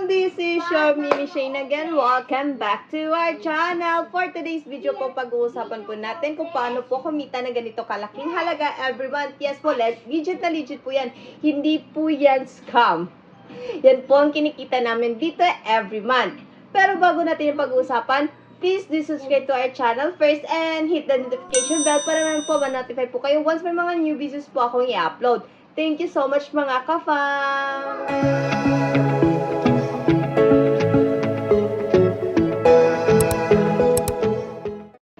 This is your Mimi Shane again. Welcome back to our channel. For today's video po, pag-uusapan po natin kung paano po kumita ng ganito kalaking halaga every month. Yes po, legit na legit po yan. Hindi po yan scam. Yan po ang kinikita namin dito every month. Pero bago natin yung pag-uusapan, please do subscribe to our channel first and hit the notification bell para naman po ma-notify po kayo once may mga new videos po akong i-upload. Thank you so much mga ka-fam!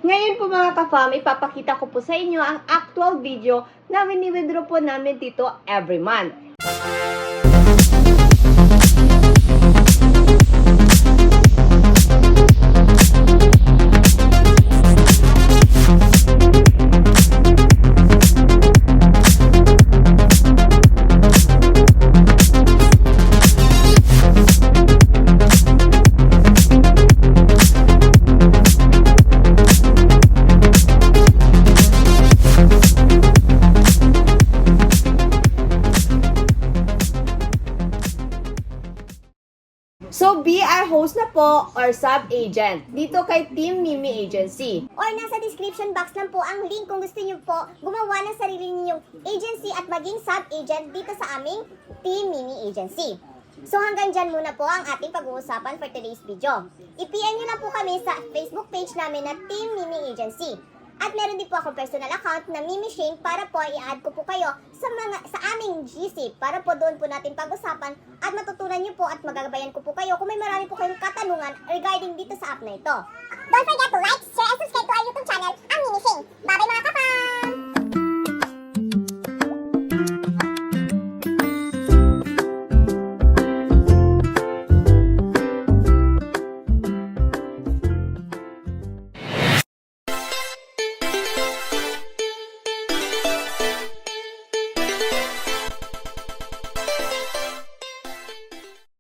Ngayon po mga ka-fam, ipapakita ko po sa inyo ang actual video na wini-withdraw po namin dito every month. So, be our host na po or sub-agent dito kay Team Mimi Agency. Or nasa description box lang po ang link kung gusto niyo po gumawa ng sarili ninyong agency at maging sub-agent dito sa aming Team Mimi Agency. So hanggang dyan muna po ang ating pag-uusapan for today's video. I-PM nyo na po kami sa Facebook page namin na Team Mimi Agency. At meron din po akong personal account na Mimi Shane para po i-add ko po kayo sa aming GC para po doon po natin pag-usapan at matutunan nyo po at magagabayan ko po kayo kung may marami po kayong katanungan regarding dito sa app na ito. Don't forget to like, share, and subscribe to our YouTube channel, ang Mimi Shane. Bye-bye mga kapatid!